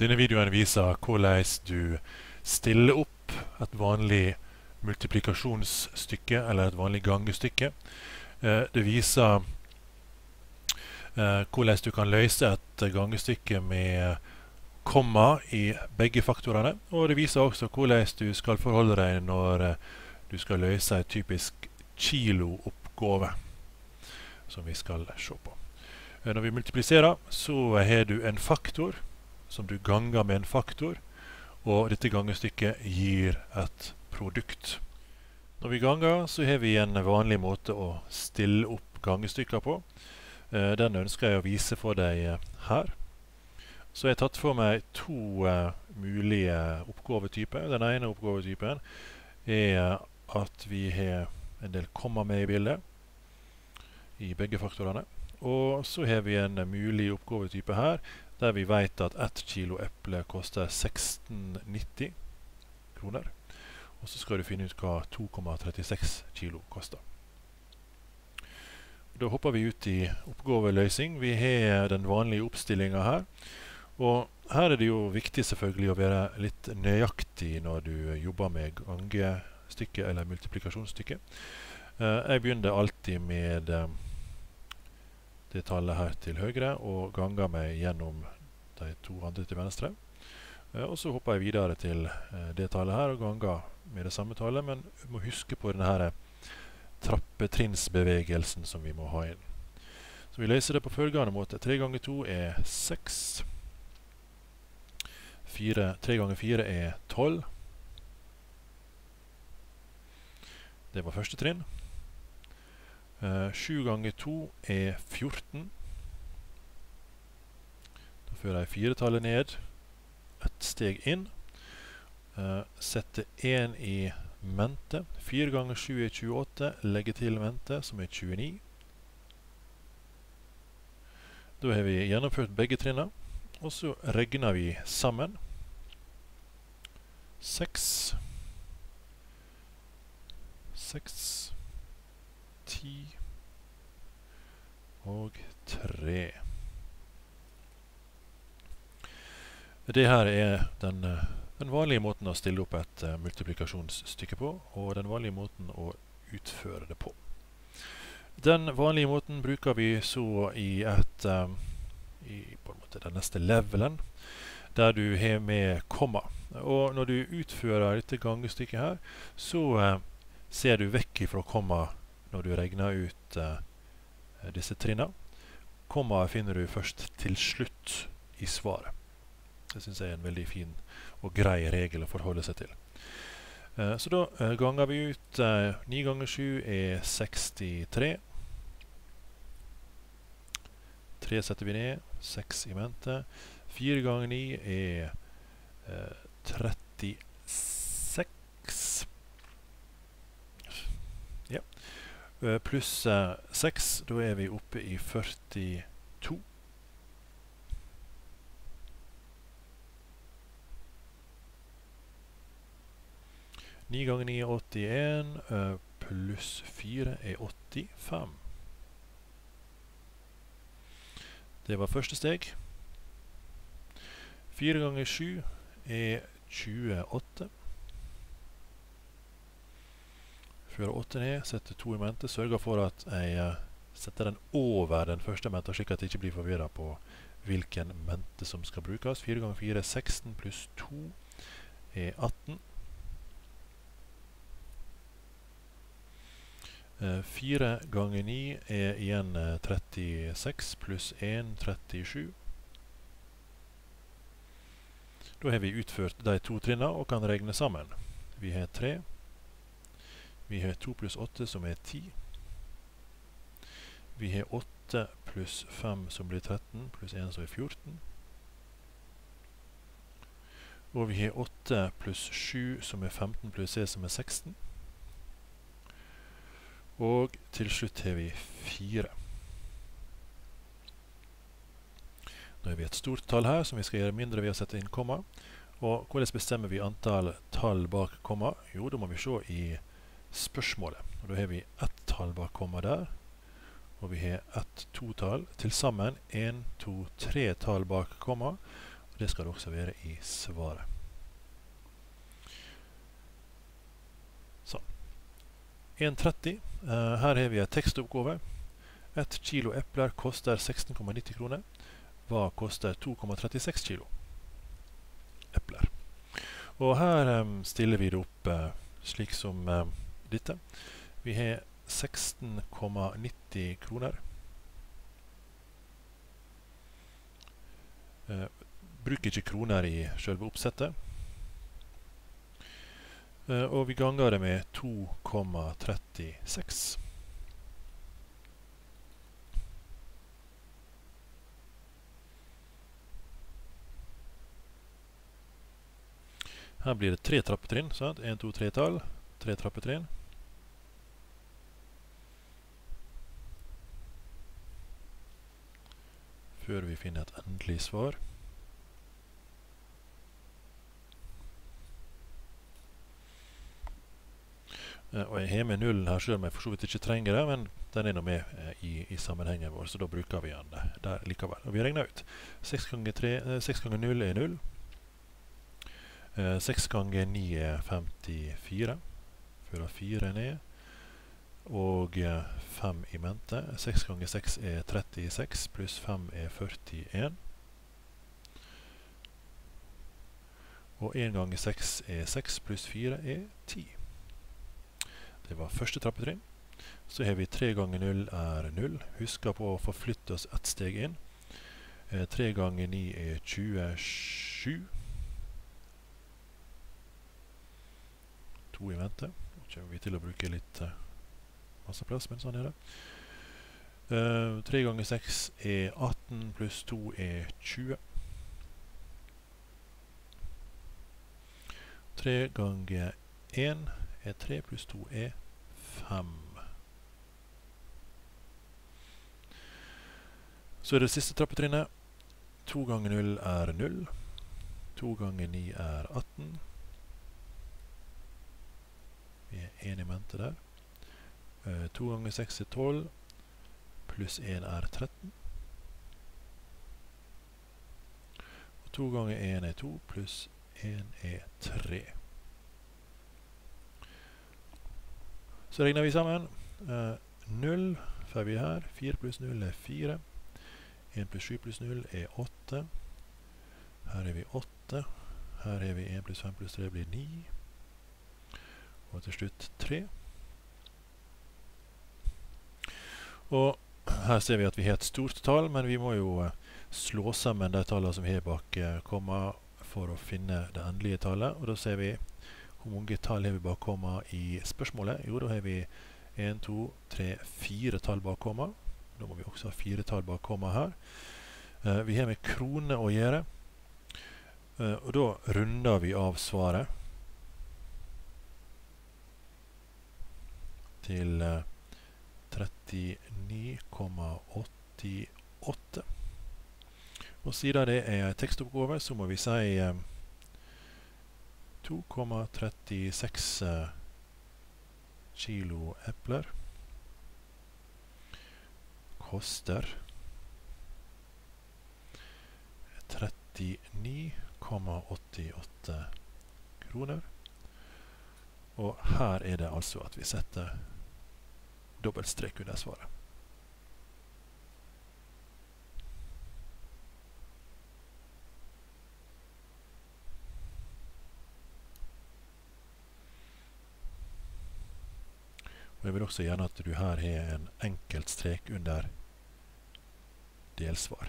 Denne videoen viser hvordan du stiller opp et vanlig multiplikasjonsstykke eller et vanlig gangestykke. Det viser hvordan du kan løse et gangestykke med komma i begge faktorene, og det viser også hvordan du skal forholde deg når du skal løse en typisk kilooppgave, som vi skal se på. Når vi multipliserer, så har du en faktor som du ganger med en faktor, og dette gangestykket gir et produkt. Når vi ganger, så har vi en vanlig måte å stille opp gangestykker på. Den ønsker jeg å vise for deg her. Så jeg har tatt for meg to mulige oppgavetyper. Den ene oppgavetypen er at vi har en del komma med i bildet i begge faktorene. Og så har vi en mulig oppgavetype her, der vi vet at 1 kilo eple koster 16,90 kroner. Og så skal du finne ut hva 2,36 kilo koster. Da hopper vi ut i oppgaveløsning. Vi har den vanlige oppstillingen her. Og her er det jo viktig selvfølgelig å være litt nøyaktig når du jobber med gangestykke eller multiplikasjonsstykke. Jeg begynner alltid med det tallet her til høyre og ganger meg gjennom de to andre til venstre. Og så hopper jeg videre til det tallet her og ganger med det samme tallet, men vi må huske på denne trappetrinnsbevegelsen som vi må ha inn. Så vi løser det på følgende måte. 3 ganger 2 er 6. 3 ganger 4 er 12. Det var første trinn. 7 ganger 2 er 14. Da fører jeg 4-tallet ned, et steg inn. Sette 1 i mente. 4 ganger 7 er 28. Legge til mente, som er 29. Da har vi gjennomført begge trinner. Og så regner vi sammen. 6, 10 og 3. Det her er den vanlige måten å stille opp et multiplikasjonsstykke på, og den vanlige måten å utføre det på. Den vanlige måten bruker vi så i på en måte den neste levelen, der du har med komma. Og når du utfører dette gangestykket her, så ser du vekk fra komma når du regner ut disse trinnene. Komma finner du først til slutt i svaret. Det synes jeg er en veldig fin og grei regel å forholde seg til. Så da ganger vi ut 9 ganger 7 er 63. 3 setter vi ned, 6 i mente. 4 ganger 9 er 36. Ja. Pluss 6, da er vi oppe i 42. 9 ganger 9 er 81, pluss 4 er 85. Det var første steg. 4 ganger 7 er 28. Fører 8 ned, setter 2 i mente, sørger for at jeg setter den over den første mente, slik at jeg ikke blir forvirret på hvilken mente som skal brukes. 4 ganger 4 er 16, pluss 2 er 18. 4 ganger 9 er igjen 36, pluss 1, 37. Da har vi utført de to trinnene og kan regne sammen. Vi har 3. Vi har 2 pluss 8 som er 10. Vi har 8 pluss 5 som blir 13, pluss 1 som er 14. Og vi har 8 pluss 7 som er 15, pluss 1 som er 16. Og til slutt har vi 4. Nå har vi et stort tall her som vi skal gjøre mindre ved å sette inn komma. Og hvordan bestemmer vi antall tall bak komma? Jo, da må vi se i spørsmålet. Og da har vi ett tall bak komma der, og vi har ett totall. Til sammen 1, 2, 3 tall bak komma, Det skal det også være i svaret. Sånn. 1,30. Her har vi en tekstoppgave. 1 kilo epler koster 16,90 kroner. Hva koster 2,36 kilo epler? Og her stiller vi det opp slik som dette. Vi har 16,90 kroner. Bruk ikke kroner i selve oppsettet. Og vi ganger det med 2,36. Her blir det 3 trappetrinn, sant? 1, 2, 3 tall, 3 trappetrinn. Før vi finner et endelig svar. Og jeg har med nullen her, selv om jeg for så vidt ikke trenger det, men den er nå med i sammenhengen vår, så da bruker vi den der likevel. Og vi regner ut. 6 ganger 0 er 0. 6 ganger 9 er 54. Fører 4 ned. Og 5 i mente. 6 ganger 6 er 36, pluss 5 er 41. Og 1 ganger 6 er 6, pluss 4 er 10. Det var første trappetrinn. Så har vi 3 ganger 0 er 0. Husk på å forflytte oss et steg inn. 3 ganger 9 er 27. 2 i vente. Nå kommer vi til å bruke litt masse plass, men sånn er det. 3 ganger 6 er 18, pluss 2 er 20. 3 ganger 1 er 3, pluss 2 er 5. Så er det siste trappetrinnet. 2 ganger 0 er 0. 2 ganger 9 er 18. Vi er 1 i mente der. 2 ganger 6 er 12, pluss 1 er 13. Og 2 ganger 1 er 2, pluss 1 er 3. Så regner vi sammen. 0 får vi her. 4 pluss 0 er 4. 1 pluss 7 pluss 0 er 8. Her er vi 8. Her er vi 1 pluss 5 pluss 3 blir 9. Og til slutt 3. Og her ser vi at vi har et stort tall, men vi må jo slå sammen de tallene som vi har bak komma for å finne det endelige tallet. Og da ser vi hvor mange tall har vi bak komma i spørsmålet. Jo, da har vi 1, 2, 3, 4 tall bak komma. Da må vi også ha 4 tall bak komma her. Vi har med kroner å gjøre. Og da runder vi av svaret til 39,88. Og siden det er en tekstoppgave, så må vi si 2,36 kilo epler koster 39,88 kroner. Og her er det altså at vi setter dobbeltstrek under svaret. Og jeg vil også gjerne at du her har en enkelt strek under delsvar.